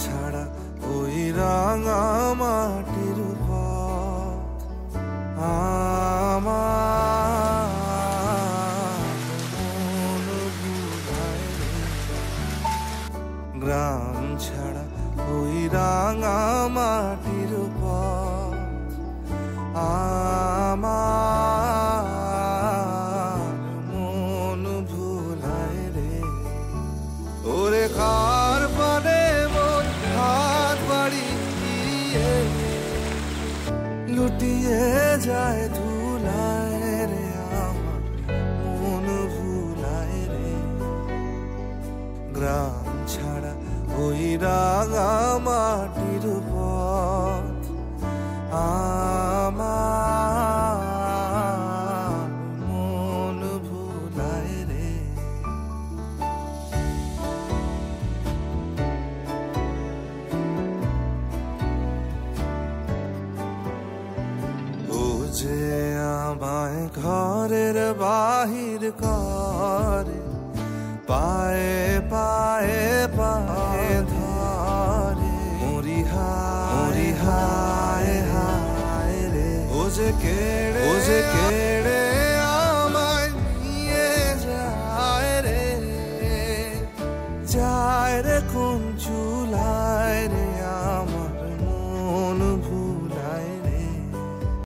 ছাড়া ওই রাঙা মাটির পথ আমার মন ভুলায় রে। গ্রাম ছাড়া ওই রাঙা মাটির পথ আমার মন ভুলায় রে। ওরে কার পানে মন হাত বাড়িয়ে লুটিয়ে যায় ধুলায় রে। আমার মন ভুলায় রে। গ্রাম ছাড়া ওই রাঙা মাটির পথ আমার মন ভুলায় রে। ও যে আমায় ঘরের বাহির করে, পায়ে পায়ে পায়ে ধরে, মরি হায় হায় রে। ও যে কেড়ে